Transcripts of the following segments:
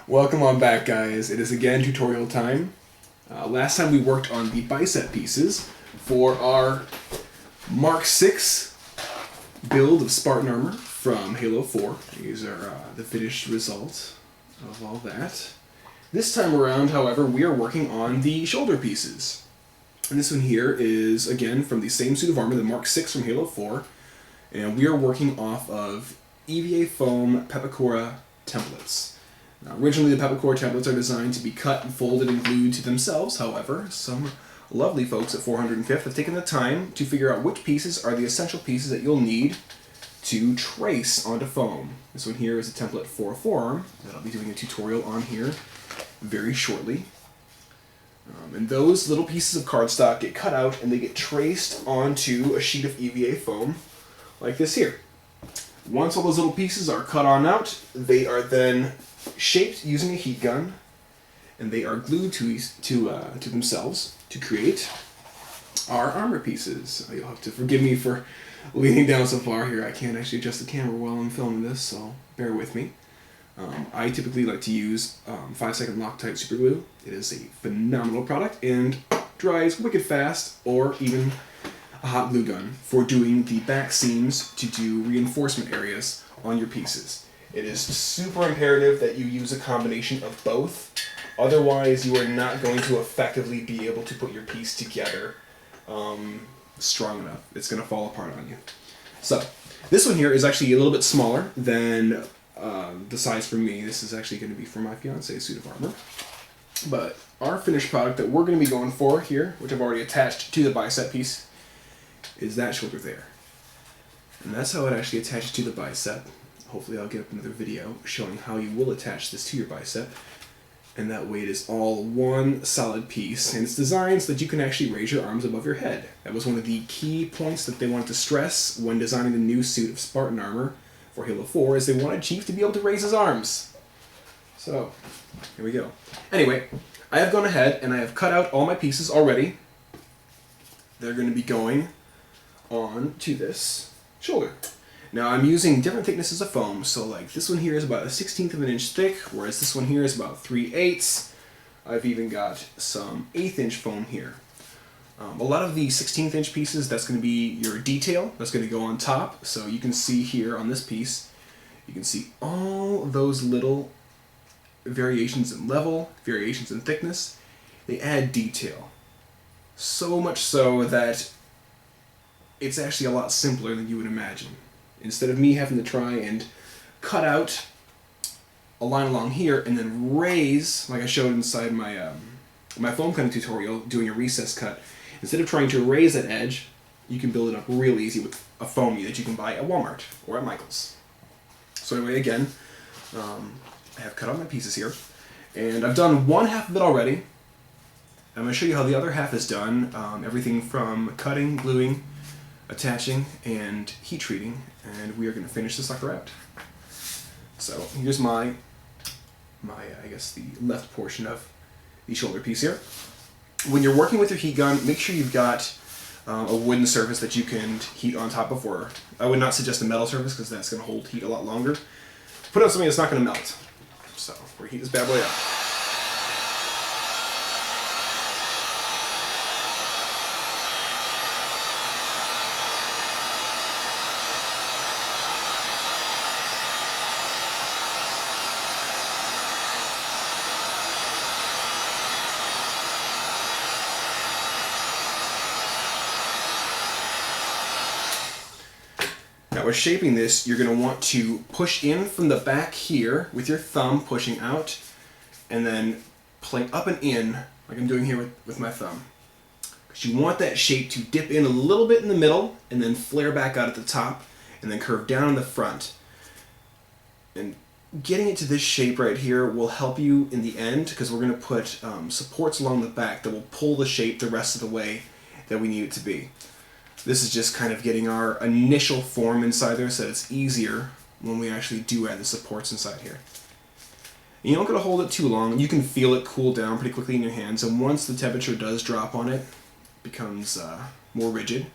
Welcome on back, guys. It is again tutorial time. Last time we worked on the bicep pieces for our Mark 6 build of Spartan armor from Halo 4. These are the finished result of all that. This time around, however, we are working on the shoulder pieces. And this one here is, again, from the same suit of armor, the Mark 6 from Halo 4. And we are working off of EVA foam Pepakura templates. Now, originally, the Pepakura templates are designed to be cut and folded and glued to themselves. However, some lovely folks at 405th have taken the time to figure out which pieces are the essential pieces that you'll need to trace onto foam. This one here is a template for a forearm that I'll be doing a tutorial on here very shortly. And those little pieces of cardstock get cut out and they get traced onto a sheet of EVA foam like this here. Once all those little pieces are cut on out, they are then shaped using a heat gun, and they are glued to themselves to create our armor pieces. You'll have to forgive me for leaning down so far here. I can't actually adjust the camera while I'm filming this, so bear with me. I typically like to use 5-second Loctite super glue. It is a phenomenal product and dries wicked fast, or even a hot glue gun for doing the back seams to do reinforcement areas on your pieces. It is super imperative that you use a combination of both. Otherwise, you are not going to effectively be able to put your piece together strong enough. It's going to fall apart on you. So, this one here is actually a little bit smaller than the size for me. This is actually going to be for my fiance's suit of armor. But our finished product that we're going to be going for here, which I've already attached to the bicep piece, is that shoulder there. And that's how it actually attaches to the bicep. Hopefully I'll get up another video showing how you will attach this to your bicep. And that way it is all one solid piece. And it's designed so that you can actually raise your arms above your head. That was one of the key points that they wanted to stress when designing the new suit of Spartan armor for Halo 4, is they wanted Chief to be able to raise his arms. So, here we go. Anyway, I have gone ahead and I have cut out all my pieces already. They're going to be going on to this shoulder. Now I'm using different thicknesses of foam, so like this one here is about 1/16 of an inch thick, whereas this one here is about 3/8. I've even got some 1/8 inch foam here. A lot of the 16th inch pieces, that's going to be your detail, that's going to go on top. So you can see here on this piece, you can see all those little variations in level, variations in thickness. They add detail. So much so that it's actually a lot simpler than you would imagine. Instead of me having to try and cut out a line along here and then raise, like I showed inside my my foam cutting tutorial, doing a recess cut, instead of trying to raise that edge, you can build it up real easy with a foamy that you can buy at Walmart or at Michael's. So anyway, again, I have cut out my pieces here, and I've done one half of it already. I'm going to show you how the other half is done, everything from cutting, gluing, attaching, and heat treating, and we are going to finish this sucker out. So here's my I guess the left portion of the shoulder piece here. When you're working with your heat gun, make sure you've got a wooden surface that you can heat on top of, or I would not suggest a metal surface because that's going to hold heat a lot longer. Put on something that's not going to melt. So we're going to heat this bad boy up. Now with shaping this, you're going to want to push in from the back here with your thumb pushing out, and then playing up and in like I'm doing here with my thumb. Because you want that shape to dip in a little bit in the middle and then flare back out at the top and then curve down in the front. And getting it to this shape right here will help you in the end, because we're going to put supports along the back that will pull the shape the rest of the way that we need it to be. This is just kind of getting our initial form inside there so that it's easier when we actually do add the supports inside here. And you don't got to hold it too long. You can feel it cool down pretty quickly in your hands, and once the temperature does drop on it, it becomes more rigid.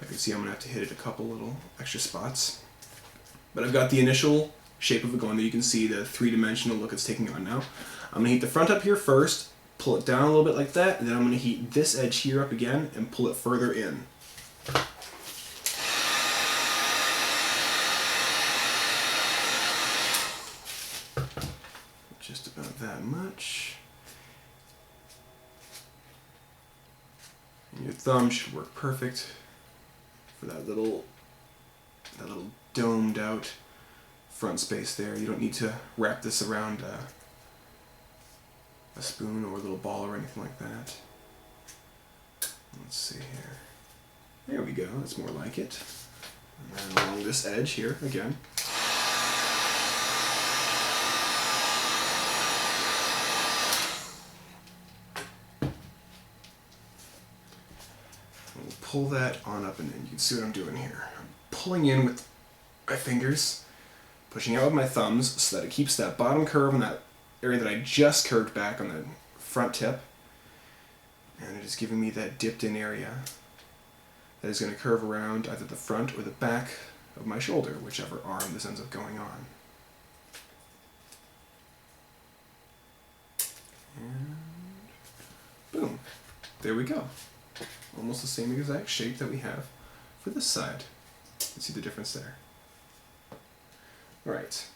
I can see I'm going to have to hit it a couple little extra spots. But I've got the initial shape of it going there. You can see the three-dimensional look it's taking on now. I'm going to heat the front up here first, pull it down a little bit like that, and then I'm going to heat this edge here up again and pull it further in. Just about that much. And your thumb should work perfect for that little domed out front space there. You don't need to wrap this around a spoon or a little ball or anything like that. Let's see here. There we go, that's more like it. And then along this edge here again. We'll pull that on up and in. You can see what I'm doing here. I'm pulling in with my fingers, pushing out with my thumbs so that it keeps that bottom curve in that area that I just curved back on the front tip. And it is giving me that dipped in area that is going to curve around either the front or the back of my shoulder, whichever arm this ends up going on. And boom. There we go. Almost the same exact shape that we have for this side. You see the difference there. Alright,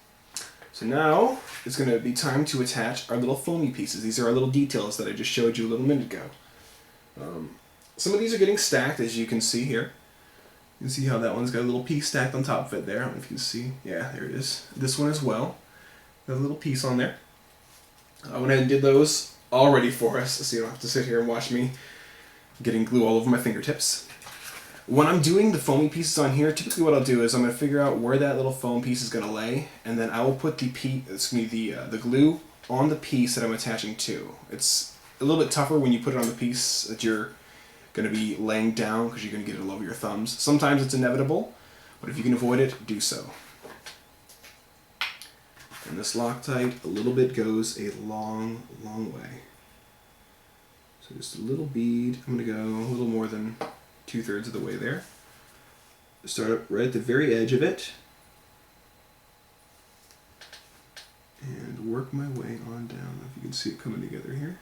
so now it's going to be time to attach our little foamy pieces. These are our little details that I just showed you a little minute ago. Some of these are getting stacked, as you can see here. You can see how that one's got a little piece stacked on top of it there. I don't know if you can see. Yeah, there it is. This one as well. Got a little piece on there. I went ahead and did those already for us, so you don't have to sit here and watch me getting glue all over my fingertips. When I'm doing the foamy pieces on here, typically what I'll do is I'm going to figure out where that little foam piece is going to lay, and then I will put the glue on the piece that I'm attaching to. It's a little bit tougher when you put it on the piece that you're going to be laying down because you're going to get it all over your thumbs. Sometimes it's inevitable, but if you can avoid it, do so. And this Loctite, a little bit goes a long, long way. So just a little bead. I'm going to go a little more than 2/3 of the way there. Start up right at the very edge of it and work my way on down. If you can see it coming together here.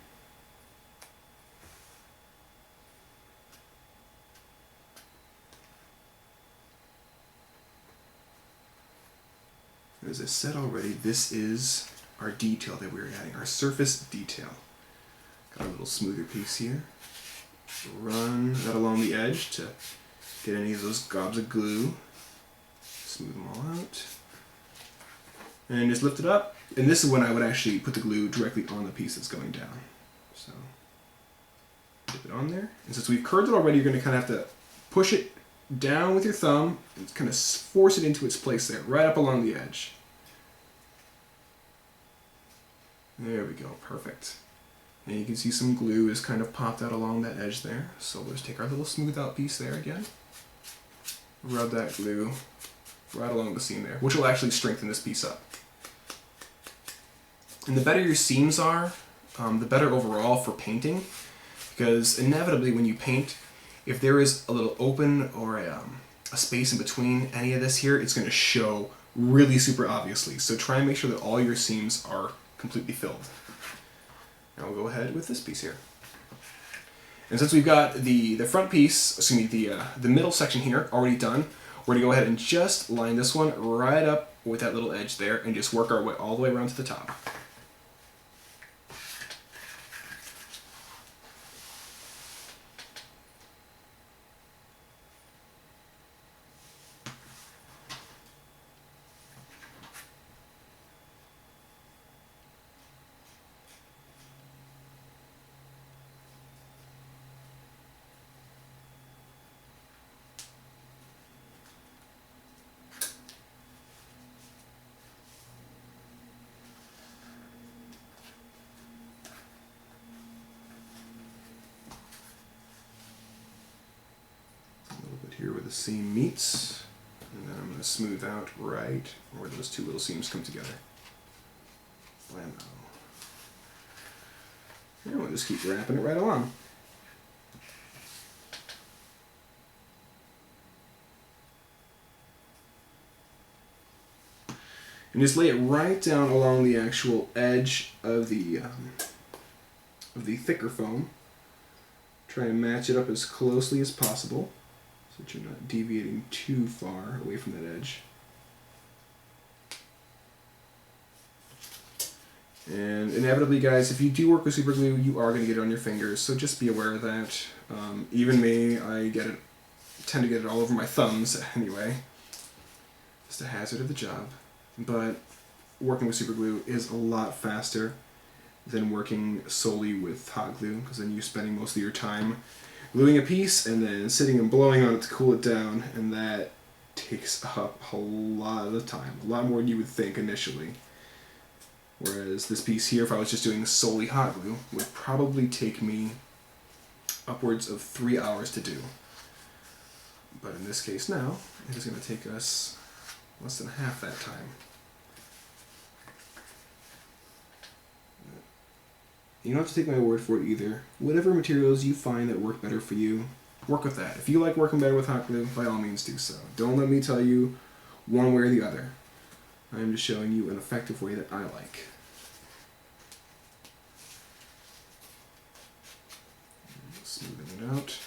As I said already, this is our detail that we're adding, our surface detail. Got a little smoother piece here. Run that along the edge to get any of those gobs of glue. Smooth them all out. And just lift it up. And this is when I would actually put the glue directly on the piece that's going down. So, dip it on there. And since we've curved it already, you're going to kind of have to push it down with your thumb and kind of force it into its place there, right up along the edge. There we go, perfect. And you can see some glue is kind of popped out along that edge there. So we'll just take our little smooth out piece there again. Rub that glue right along the seam there, which will actually strengthen this piece up. And the better your seams are, the better overall for painting. Because inevitably when you paint, if there is a little open or a space in between any of this here, it's going to show really super obviously. So try and make sure that all your seams are completely filled. Now we'll go ahead with this piece here. And since we've got the front piece, excuse me, the middle section here already done, we're going to go ahead and just line this one right up with that little edge there and just work our way all the way around to the top. Here where the seam meets, and then I'm going to smooth out right where those two little seams come together. Blammo. And we'll just keep wrapping it right along. And just lay it right down along the actual edge of the thicker foam. Try and match it up as closely as possible so that you're not deviating too far away from that edge. And inevitably, guys, if you do work with super glue, you are going to get it on your fingers, so just be aware of that. Even me, I tend to get it all over my thumbs anyway. Just a hazard of the job. But working with super glue is a lot faster than working solely with hot glue, because then you're spending most of your time gluing a piece and then sitting and blowing on it to cool it down, and that takes up a lot of the time, a lot more than you would think initially. Whereas this piece here, if I was just doing solely hot glue, would probably take me upwards of 3 hours to do. But in this case now, it is going to take us less than half that time. You don't have to take my word for it either. Whatever materials you find that work better for you, work with that. If you like working better with hot glue, by all means do so. Don't let me tell you one way or the other. I'm just showing you an effective way that I like. Smoothing it out.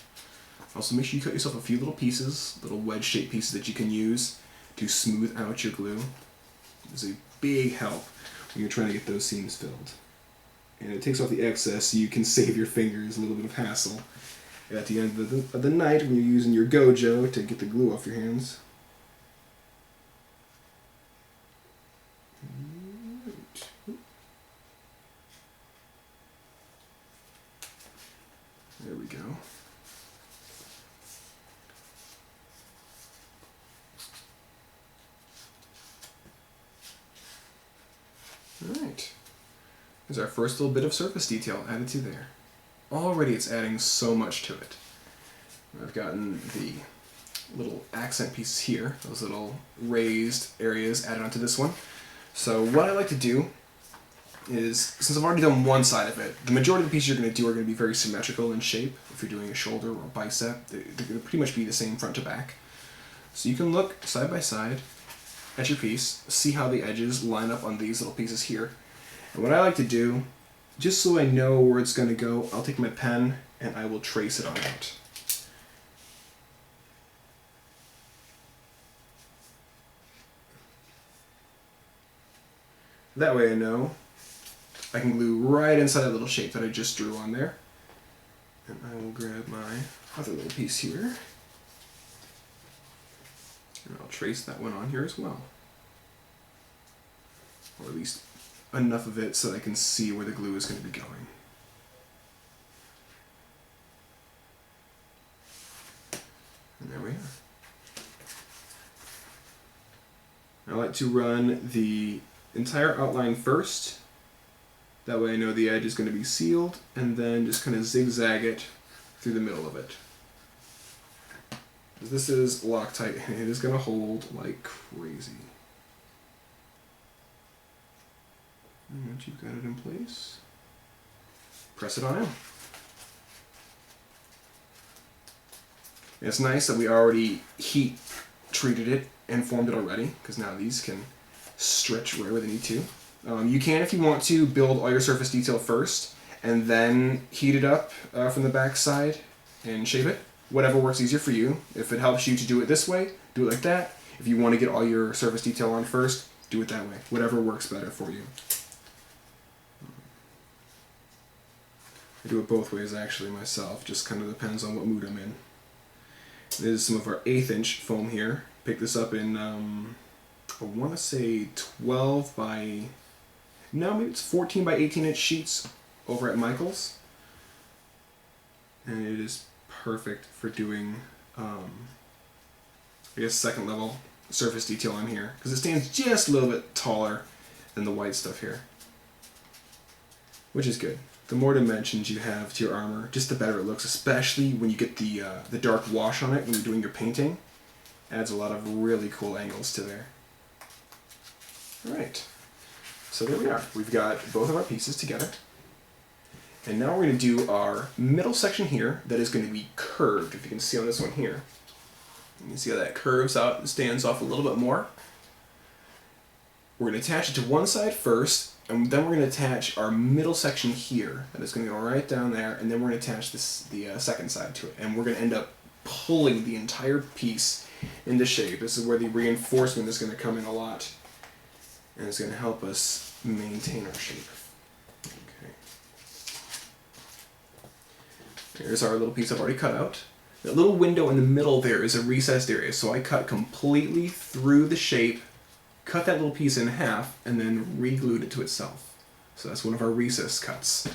Also, make sure you cut yourself a few little pieces, little wedge-shaped pieces that you can use to smooth out your glue. It's a big help when you're trying to get those seams filled. And it takes off the excess so you can save your fingers a little bit of hassle at the end of the night when you're using your Gojo to get the glue off your hands. There we go. Alright. There's our first little bit of surface detail added to there. Already it's adding so much to it. I've gotten the little accent pieces here, those little raised areas added onto this one. So what I like to do is, since I've already done one side of it, the majority of the pieces you're going to do are going to be very symmetrical in shape. If you're doing a shoulder or a bicep, they're going to pretty much be the same front to back. So you can look side by side at your piece, see how the edges line up on these little pieces here. And what I like to do, just so I know where it's going to go, I'll take my pen and I will trace it on out. That way I know I can glue right inside that little shape that I just drew on there. And I will grab my other little piece here. And I'll trace that one on here as well. Or at least enough of it so that I can see where the glue is going to be going. And there we are. I like to run the entire outline first. That way I know the edge is going to be sealed, and then just kind of zigzag it through the middle of it. This is Loctite, and it is going to hold like crazy. And once you've got it in place, press it on in. It's nice that we already heat treated it and formed it already, because now these can stretch right where they need to. You can, if you want to, build all your surface detail first and then heat it up from the back side and shape it. Whatever works easier for you. If it helps you to do it this way, do it like that. If you want to get all your surface detail on first, do it that way. Whatever works better for you. I do it both ways actually myself, just kind of depends on what mood I'm in. This is some of our 1/8 inch foam here. Picked this up in, I want to say 12 by, no, maybe it's 14 by 18 inch sheets over at Michael's. And it is perfect for doing, I guess, second level surface detail on here, because it stands just a little bit taller than the white stuff here, which is good. The more dimensions you have to your armor, just the better it looks, especially when you get the dark wash on it when you're doing your painting. Adds a lot of really cool angles to there. Alright, so there we are. We've got both of our pieces together. And now we're going to do our middle section here that is going to be curved, if you can see on this one here. You can see how that curves out and stands off a little bit more. we're going to attach it to one side first, and then we're going to attach our middle section here. And it's going to go right down there, and then we're going to attach the second side to it. And we're going to end up pulling the entire piece into shape. This is where the reinforcement is going to come in a lot. And it's going to help us maintain our shape. Okay. There's our little piece I've already cut out. That little window in the middle there is a recessed area, so I cut completely through the shape, cut that little piece in half, and then re-glued it to itself. So that's one of our recess cuts.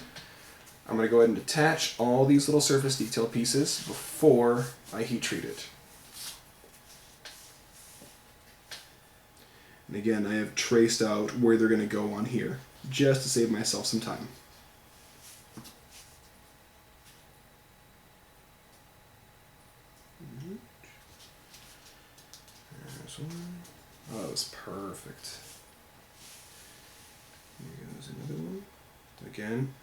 I'm going to go ahead and attach all these little surface detail pieces before I heat treat it. And again, I have traced out where they're going to go on here, just to save myself some time. There's one. Oh, that was perfect. Here goes another one. Again,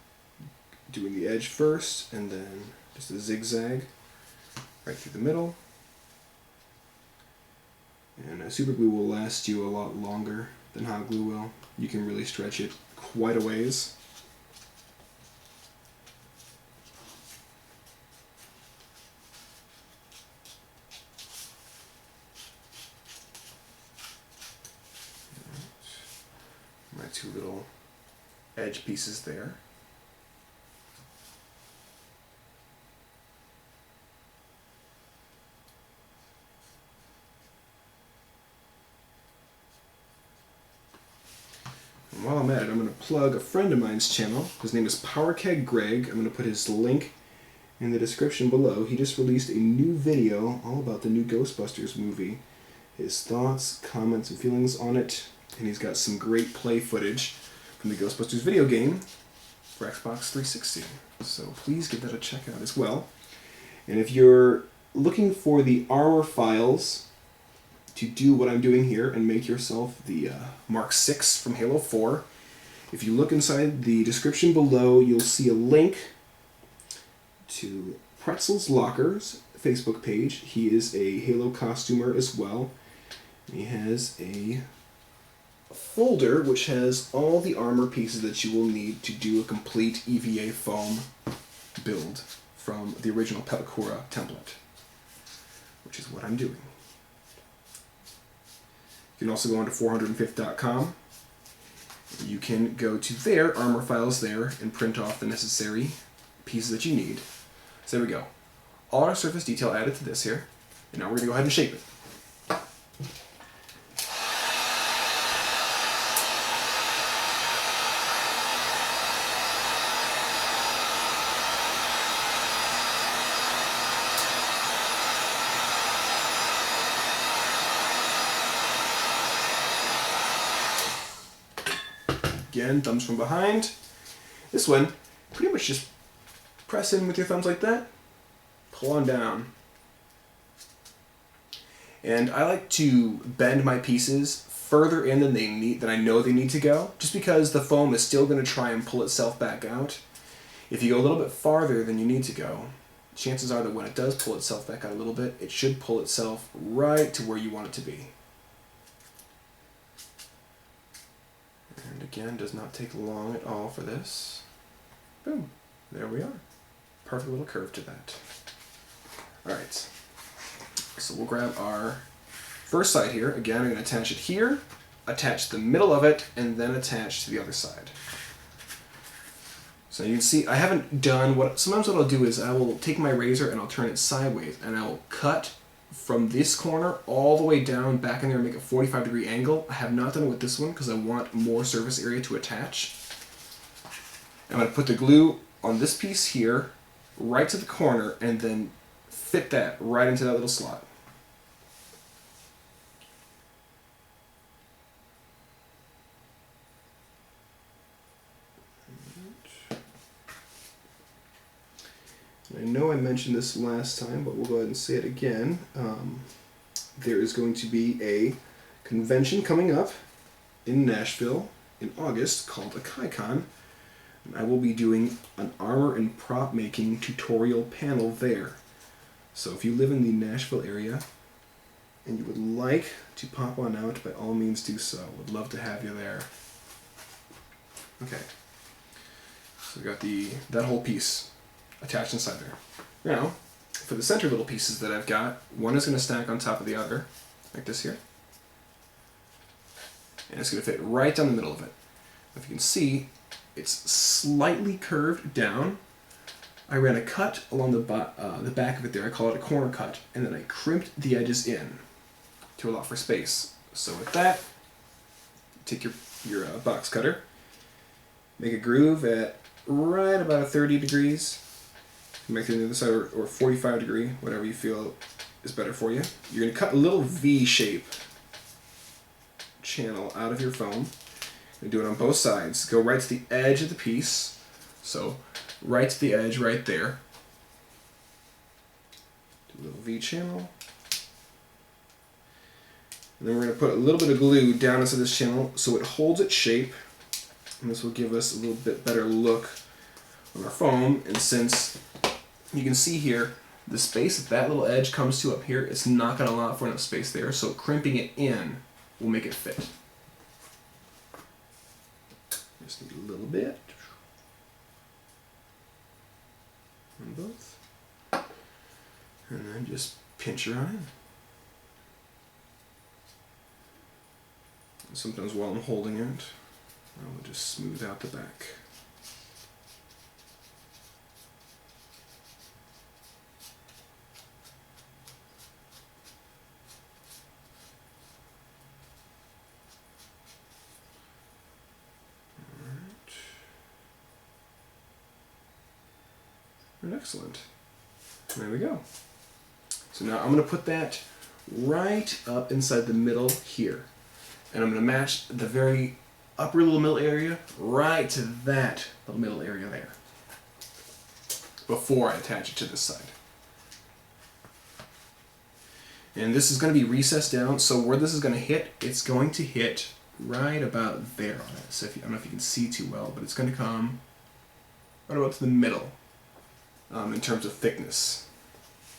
doing the edge first, and then just a zigzag right through the middle. And super glue will last you a lot longer than hot glue will. You can really stretch it quite a ways. My two little edge pieces there. And while I'm at it, I'm going to plug a friend of mine's channel. His name is PowerKeg Greg. I'm going to put his link in the description below. He just released a new video all about the new Ghostbusters movie. His thoughts, comments, and feelings on it. And he's got some great play footage from the Ghostbusters video game for Xbox 360. So please give that a check out as well. And if you're looking for the armor files to do what I'm doing here and make yourself the Mark 6 from Halo 4, if you look inside the description below, you'll see a link to Pretzel's Lockers Facebook page. He is a Halo costumer as well. He has a folder which has all the armor pieces that you will need to do a complete EVA foam build from the original Pellicura template, which is what I'm doing. You can also go on to 405th.com. You can go to their armor files there and print off the necessary pieces that you need. So there we go. All our surface detail added to this here. And now we're going to go ahead and shape it. Again, thumbs from behind. This one, pretty much just press in with your thumbs like that, pull on down. And I like to bend my pieces further in than I know they need to go, just because the foam is still going to try and pull itself back out. If you go a little bit farther than you need to go, chances are that when it does pull itself back out a little bit, it should pull itself right to where you want it to be. And again, does not take long at all for this. Boom. There we are. Perfect little curve to that. Alright. So we'll grab our first side here. Again, I'm going to attach it here, attach the middle of it, and then attach to the other side. So you can see I haven't done sometimes what I'll do is I will take my razor and I'll turn it sideways and I'll cut from this corner all the way down back in there and make a 45-degree angle. I have not done it with this one because I want more surface area to attach. I'm going to put the glue on this piece here, right to the corner, and then fit that right into that little slot. I know I mentioned this last time, but we'll go ahead and say it again. There is going to be a convention coming up in Nashville in August called a KaiCon. I will be doing an armor and prop making tutorial panel there. So if you live in the Nashville area and you would like to pop one out, by all means do so. Would love to have you there. Okay. So we got that whole piece attached inside there. Now, for the center little pieces that I've got, one is going to stack on top of the other, like this here. And it's going to fit right down the middle of it. If you can see, it's slightly curved down. I ran a cut along the back of it there. I call it a corner cut. And then I crimped the edges in to allow for space. So with that, take your box cutter, make a groove at right about 30 degrees. Make it on the other side, or 45 degree, whatever you feel is better for you. You're going to cut a little V-shape channel out of your foam. You do it on both sides. Go right to the edge of the piece. So right to the edge right there. Do a little V channel. And then we're going to put a little bit of glue down inside this channel so it holds its shape. And this will give us a little bit better look on our foam. And since you can see here, the space that little edge comes to up here, it's not going to allow for enough space there, so crimping it in will make it fit. Just need a little bit on both. And then just pinch her on in. And sometimes while I'm holding it, I will just smooth out the back. Excellent. There we go. So now I'm going to put that right up inside the middle here. And I'm going to match the very upper little middle area right to that little middle area there before I attach it to this side. And this is going to be recessed down, so where this is going to hit, it's going to hit right about there on it. So I don't know if you can see too well, but it's going to come right about to the middle. In terms of thickness,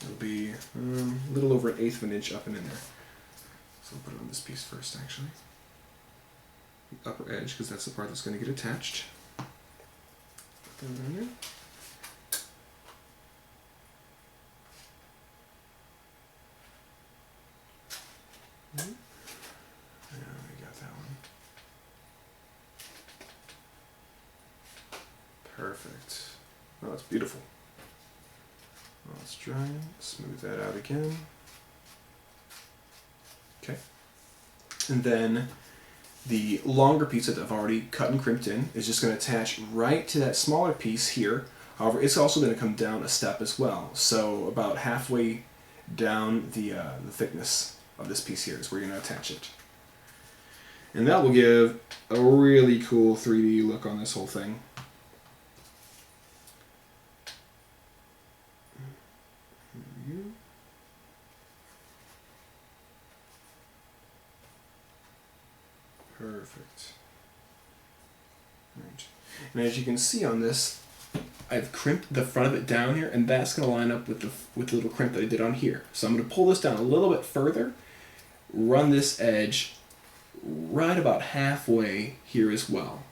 it'll be a little over 1/8 of an inch up and in there. So I'll put it on this piece first, actually. The upper edge, because that's the part that's going to get attached. Put that on there. Yeah, we got that one. Perfect. Oh, that's beautiful. Let's dry it, smooth that out again. Okay. And then the longer piece that I've already cut and crimped in is just going to attach right to that smaller piece here. However, it's also going to come down a step as well. So about halfway down the thickness of this piece here is where you're going to attach it. And that will give a really cool 3D look on this whole thing. Perfect. Right. And as you can see on this, I've crimped the front of it down here, and that's going to line up with the little crimp that I did on here. So I'm going to pull this down a little bit further, run this edge right about halfway here as well.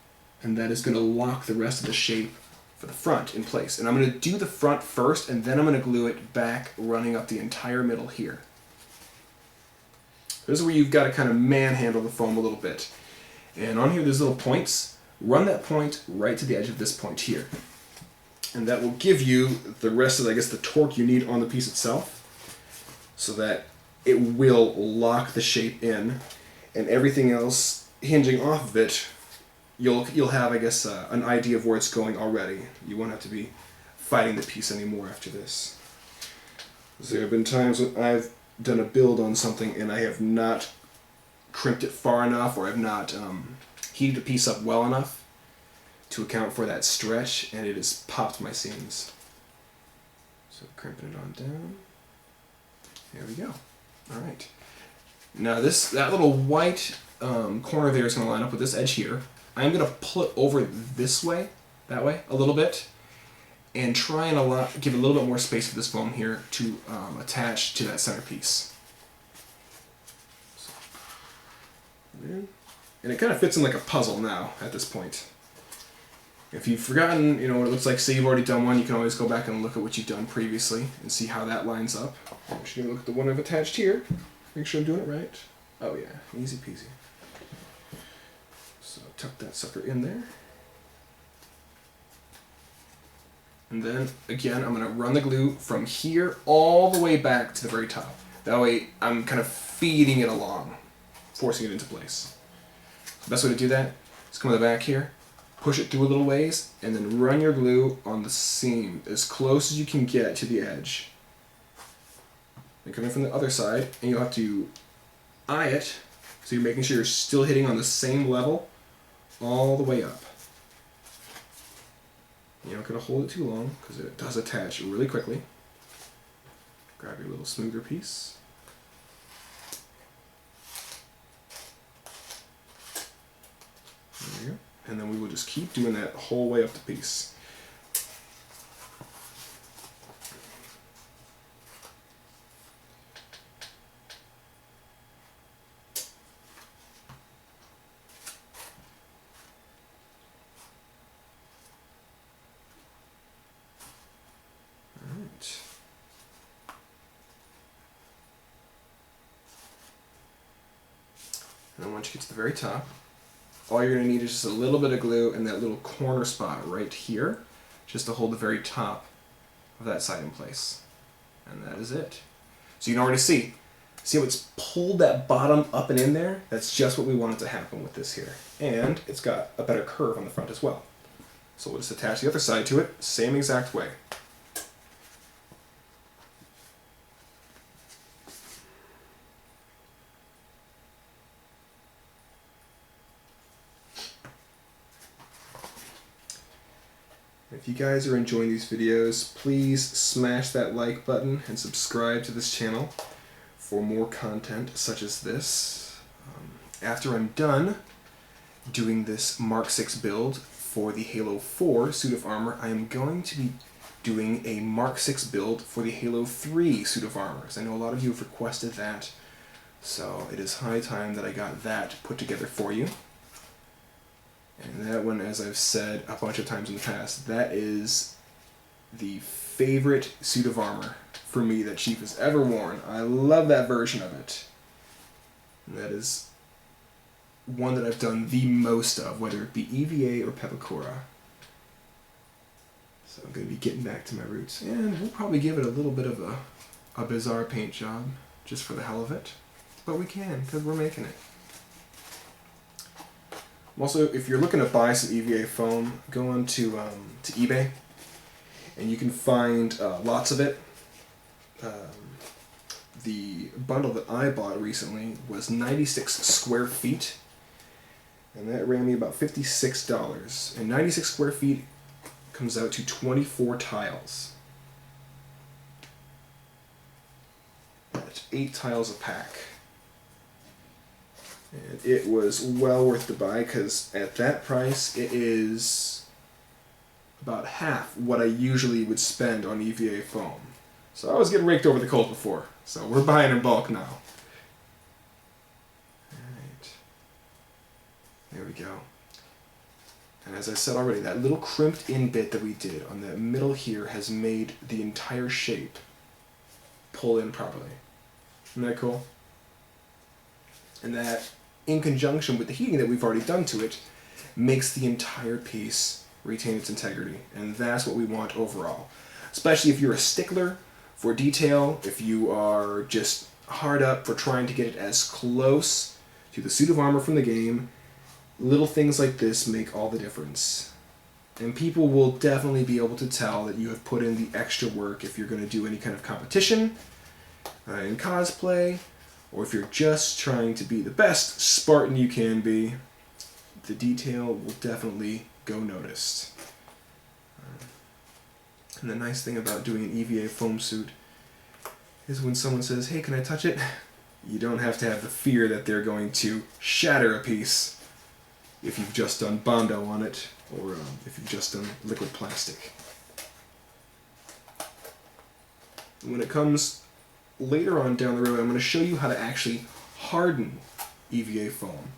And that is going to lock the rest of the shape for the front in place. And I'm going to do the front first, and then I'm going to glue it back, running up the entire middle here. This is where you've got to kind of manhandle the foam a little bit. And on here there's little points. Run that point right to the edge of this point here. And that will give you the rest of, I guess, the torque you need on the piece itself, so that it will lock the shape in, and everything else hinging off of it, you'll have, I guess, an idea of where it's going already. You won't have to be fighting the piece anymore after this. There have been times when I've done a build on something and I have not crimped it far enough, or I've not heated the piece up well enough to account for that stretch, and it has popped my seams. So crimping it on down. There we go. All right. Now that little white corner there is going to line up with this edge here. I'm going to pull it over this way, that way, a little bit, and try and give a little bit more space for this foam here to attach to that centerpiece. And it kind of fits in like a puzzle now at this point. If you've forgotten, you know, what it looks like, say you've already done one, you can always go back and look at what you've done previously and see how that lines up. I'm just going to look at the one I've attached here. Make sure I'm doing it right. Oh yeah, easy peasy. So tuck that sucker in there. And then, again, I'm going to run the glue from here all the way back to the very top. That way, I'm kind of feeding it along, forcing it into place. The best way to do that is come to the back here, push it through a little ways, and then run your glue on the seam as close as you can get to the edge. Then come in from the other side, and you'll have to eye it, so you're making sure you're still hitting on the same level all the way up. You're not going to hold it too long, because it does attach really quickly. Grab your little smoother piece. There you go. And then we will just keep doing that whole way up the piece. Alright. And then once you get to the very top, all you're going to need is just a little bit of glue in that little corner spot right here, just to hold the very top of that side in place. And that is it. So you can already see how it's pulled that bottom up and in there? That's just what we wanted to happen with this here. And it's got a better curve on the front as well. So we'll just attach the other side to it, same exact way. If you guys are enjoying these videos, please smash that like button and subscribe to this channel for more content such as this. After I'm done doing this Mark 6 build for the Halo 4 suit of armor, I am going to be doing a Mark 6 build for the Halo 3 suit of armor. I know a lot of you have requested that, so it is high time that I got that put together for you. And that one, as I've said a bunch of times in the past, that is the favorite suit of armor for me that Chief has ever worn. I love that version of it. And that is one that I've done the most of, whether it be EVA or Pepakura. So I'm going to be getting back to my roots. And we'll probably give it a little bit of a bizarre paint job, just for the hell of it. But we can, because we're making it. Also, if you're looking to buy some EVA foam, go on to eBay, and you can find lots of it. The bundle that I bought recently was 96 square feet, and that ran me about $56. And 96 square feet comes out to 24 tiles. That's 8 tiles a pack. And it was well worth the buy, because at that price it is about half what I usually would spend on EVA foam. So I was getting raked over the coals before, so we're buying in bulk now. Alright. There we go. And as I said already, that little crimped in bit that we did on the middle here has made the entire shape pull in properly. Isn't that cool? And that, in conjunction with the heating that we've already done to it, makes the entire piece retain its integrity. And that's what we want overall. Especially if you're a stickler for detail, if you are just hard up for trying to get it as close to the suit of armor from the game, little things like this make all the difference. And people will definitely be able to tell that you have put in the extra work if you're going to do any kind of competition in cosplay, or if you're just trying to be the best Spartan you can be. The detail will definitely go noticed. And the nice thing about doing an EVA foam suit is when someone says, "Hey, can I touch it?" You don't have to have the fear that they're going to shatter a piece if you've just done Bondo on it, or if you've just done liquid plastic. When it comes later on down the road, I'm going to show you how to actually harden EVA foam.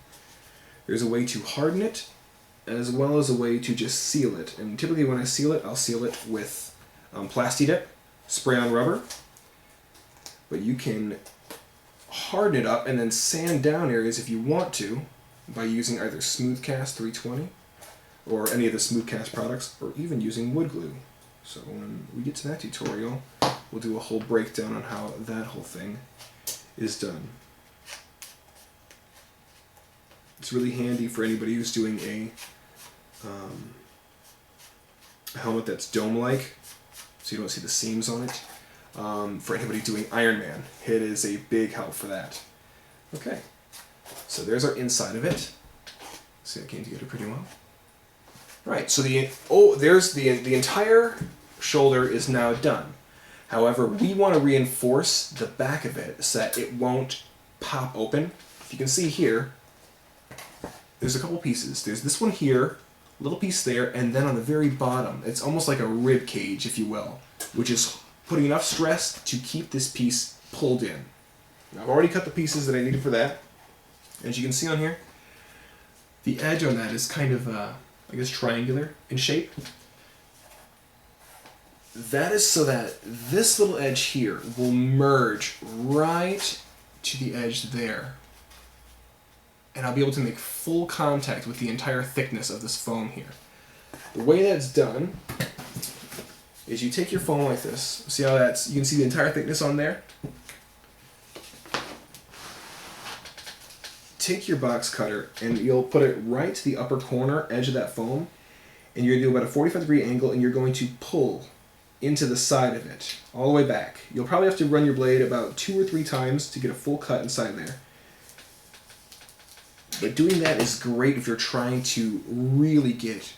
There's a way to harden it, as well as a way to just seal it. And typically when I seal it, I'll seal it with Plasti-Dip, spray-on rubber. But you can harden it up and then sand down areas if you want to by using either Smoothcast 320 or any of the Smoothcast products, or even using wood glue. So when we get to that tutorial, we'll do a whole breakdown on how that whole thing is done. It's really handy for anybody who's doing a helmet that's dome-like, so you don't see the seams on it. For anybody doing Ironman, it is a big help for that. Okay, so there's our inside of it. See, that came together pretty well. Right, so there's the entire shoulder is now done. However, we want to reinforce the back of it so that it won't pop open. If you can see here, there's a couple pieces. There's this one here, a little piece there, and then on the very bottom, it's almost like a rib cage, if you will, which is putting enough stress to keep this piece pulled in. Now, I've already cut the pieces that I needed for that. As you can see on here, the edge on that is kind of, I guess, triangular in shape. That is so that this little edge here will merge right to the edge there. And I'll be able to make full contact with the entire thickness of this foam here. The way that's done is you take your foam like this. See how you can see the entire thickness on there? Take your box cutter and you'll put it right to the upper corner edge of that foam, and you're going to do about a 45-degree angle, and you're going to pull into the side of it, all the way back. You'll probably have to run your blade about 2 or 3 times to get a full cut inside there. But doing that is great if you're trying to really get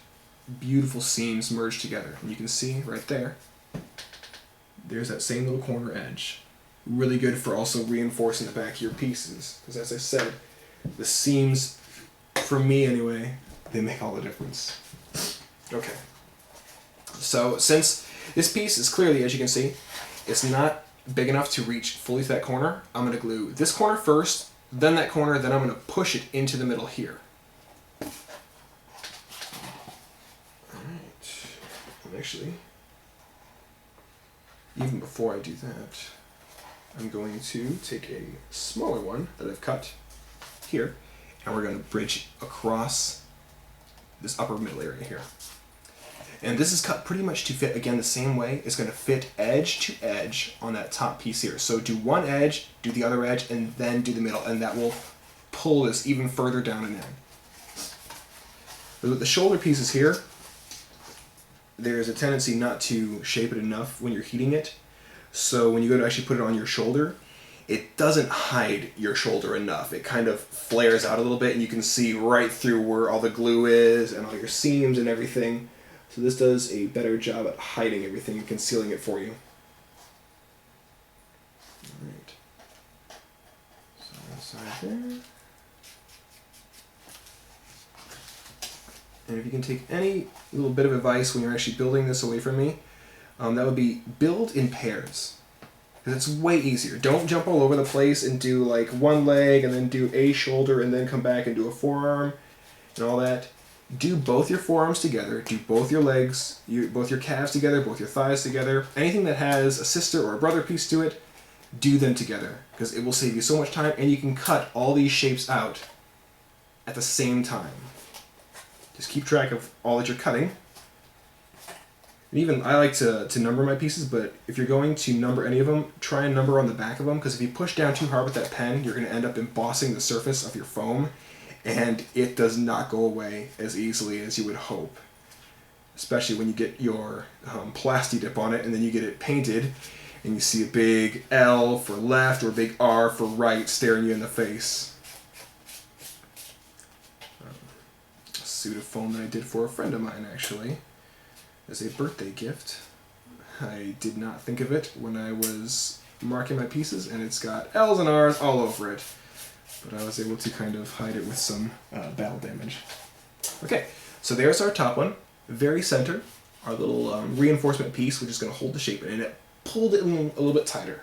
beautiful seams merged together. And you can see right there, there's that same little corner edge. Really good for also reinforcing the back of your pieces. Because as I said, the seams, for me anyway, they make all the difference. Okay. So since this piece is clearly, as you can see, it's not big enough to reach fully to that corner, I'm going to glue this corner first, then that corner, then I'm going to push it into the middle here. Alright. And actually, even before I do that, I'm going to take a smaller one that I've cut here, and we're going to bridge across this upper middle area here. And this is cut pretty much to fit, again, the same way. It's going to fit edge to edge on that top piece here. So do one edge, do the other edge, and then do the middle, and that will pull this even further down and in. But with the shoulder pieces here, there's a tendency not to shape it enough when you're heating it. So when you go to actually put it on your shoulder, it doesn't hide your shoulder enough. It kind of flares out a little bit, and you can see right through where all the glue is and all your seams and everything. So this does a better job at hiding everything and concealing it for you. Alright. So inside there. And if you can take any little bit of advice when you're actually building this away from me, that would be build in pairs. Because it's way easier. Don't jump all over the place and do like one leg and then do a shoulder and then come back and do a forearm and all that. Do both your forearms together, do both your legs, both your calves together, both your thighs together. Anything that has a sister or a brother piece to it, do them together, because it will save you so much time, and you can cut all these shapes out at the same time. Just keep track of all that you're cutting. And even, I like to number my pieces, but if you're going to number any of them, try and number on the back of them, because if you push down too hard with that pen, you're going to end up embossing the surface of your foam, and it does not go away as easily as you would hope. Especially when you get your Plasti-Dip on it and then you get it painted and you see a big L for left or a big R for right staring you in the face. A suit of foam that I did for a friend of mine actually as a birthday gift. I did not think of it when I was marking my pieces, and it's got L's and R's all over it. But I was able to kind of hide it with some battle damage. Okay, so there's our top one. Very center, our little reinforcement piece, which is going to hold the shape in it. And it pulled it in a little bit tighter.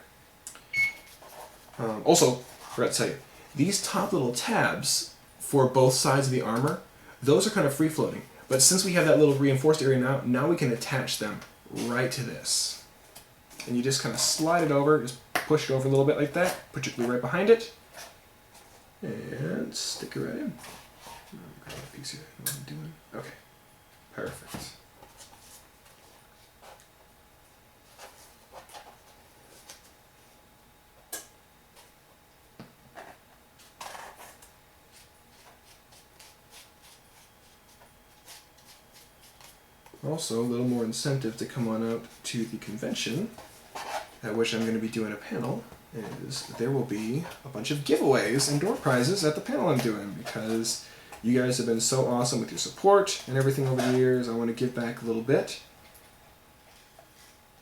Also, forgot to tell you, these top little tabs for both sides of the armor, those are kind of free floating. But since we have that little reinforced area now we can attach them right to this. And you just kind of slide it over, just push it over a little bit like that, put your glue right behind it, and stick it right in. Grab a piece here. What am I doing? Okay, perfect. Also, a little more incentive to come on out to the convention, at which I'm going to be doing a panel, is there will be a bunch of giveaways and door prizes at the panel I'm doing, because you guys have been so awesome with your support and everything over the years. I want to give back a little bit.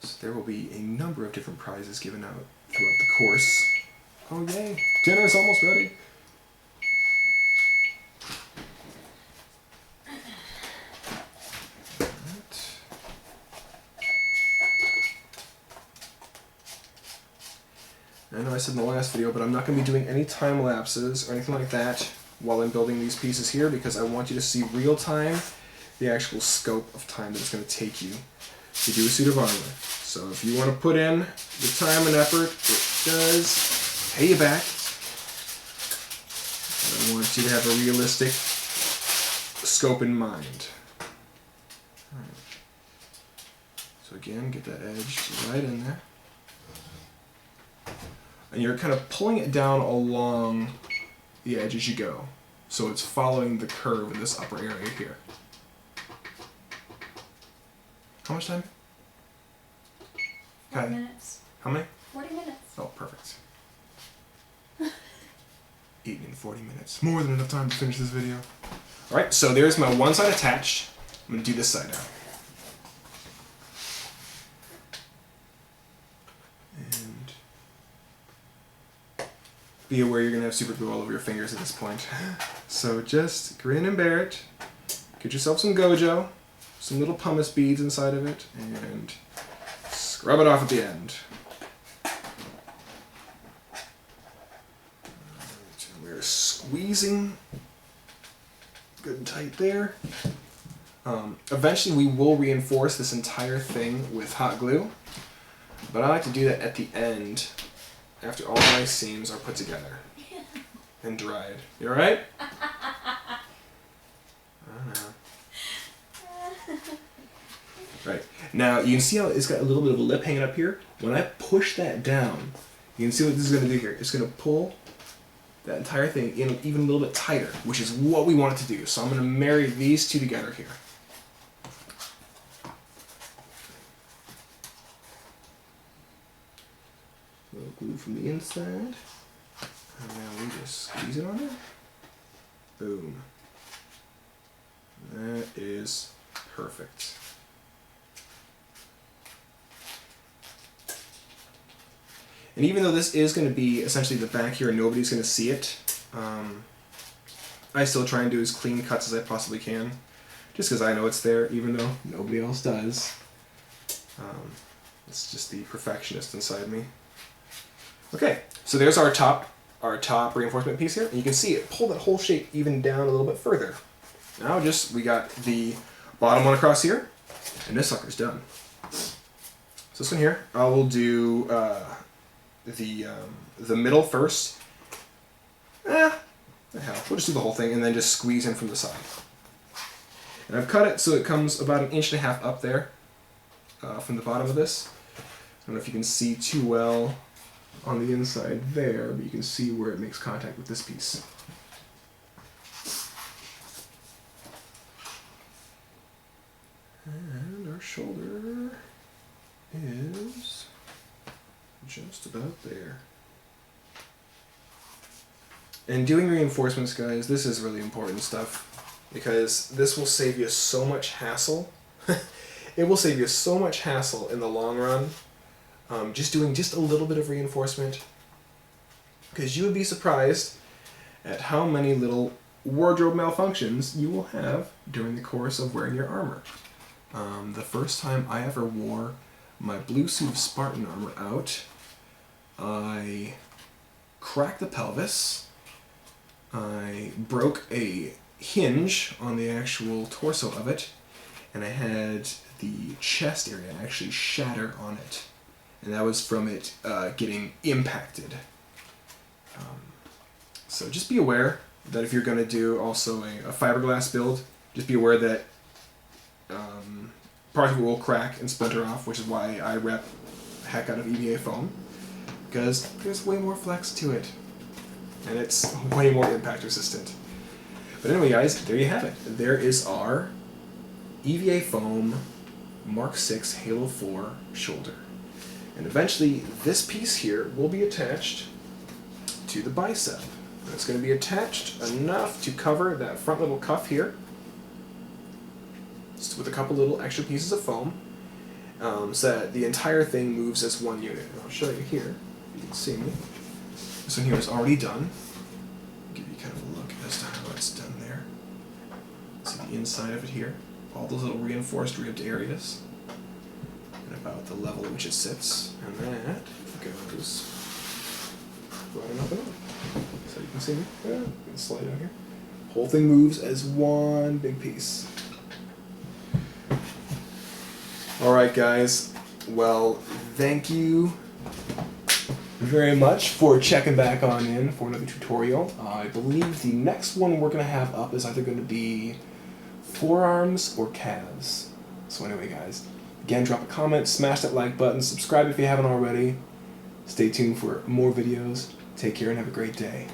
So there will be a number of different prizes given out throughout the course. Oh yay! Dinner's almost ready! I know I said in the last video, but I'm not going to be doing any time lapses or anything like that while I'm building these pieces here, because I want you to see real time the actual scope of time that it's going to take you to do a suit of armor. So if you want to put in the time and effort, it does pay you back. I want you to have a realistic scope in mind. Alright. So again, get that edge right in there. And you're kind of pulling it down along the edge as you go. So it's following the curve in this upper area here. How much time? 40 minutes. How many? 40 minutes. Oh, perfect. Eating in 40 minutes. More than enough time to finish this video. Alright, so there's my one side attached. I'm going to do this side now. Be aware you're going to have super glue all over your fingers at this point. So just grin and bear it. Get yourself some Gojo, some little pumice beads inside of it, and scrub it off at the end. Right, we're squeezing good and tight there. Eventually we will reinforce this entire thing with hot glue, but I like to do that at the end, after all my seams are put together and dried. You alright? I don't know. Right. Now, you can see how it's got a little bit of a lip hanging up here. When I push that down, you can see what this is going to do here. It's going to pull that entire thing in even a little bit tighter, which is what we want it to do. So I'm going to marry these two together here. A little glue from the inside. And now we just squeeze it on there. Boom. That is perfect. And even though this is going to be essentially the back here and nobody's going to see it, I still try and do as clean cuts as I possibly can, just because I know it's there, even though nobody else does. It's just the perfectionist inside me. Okay, so there's our top reinforcement piece here, and you can see it pull that whole shape even down a little bit further. Now we got the bottom one across here, and this sucker's done. So this one here, I will do the middle first. The hell, we'll just do the whole thing and then just squeeze in from the side. And I've cut it so it comes about 1.5 inches up there from the bottom of this. I don't know if you can see too well on the inside there, but you can see where it makes contact with this piece. And our shoulder is just about there. And doing reinforcements, guys, this is really important stuff, because this will save you so much hassle. It will save you so much hassle in the long run. Just doing just a little bit of reinforcement, because you would be surprised at how many little wardrobe malfunctions you will have during the course of wearing your armor. The first time I ever wore my blue suit of Spartan armor out, I cracked the pelvis, I broke a hinge on the actual torso of it, and I had the chest area actually shatter on it. And that was from it getting impacted. So just be aware that if you're going to do also a fiberglass build, just be aware that part of it will crack and splinter off, which is why I rep the heck out of EVA foam, because there's way more flex to it, and it's way more impact resistant. But anyway, guys, there you have it. There is our EVA foam Mark 6 Halo 4 shoulder. And eventually, this piece here will be attached to the bicep. And it's going to be attached enough to cover that front little cuff here, just with a couple little extra pieces of foam, so that the entire thing moves as one unit. And I'll show you here, if you can see me. This one here is already done. I'll give you kind of a look as to how it's done there. See the inside of it here, all those little reinforced ribbed areas, and about the level at which it sits, and that goes right on up and up. So you can see me. Yeah, you can slide out here. Whole thing moves as one big piece. Alright guys, well, thank you very much for checking back on in for another tutorial. I believe the next one we're going to have up is either going to be forearms or calves. So anyway guys, again, drop a comment, smash that like button, subscribe if you haven't already. Stay tuned for more videos. Take care and have a great day.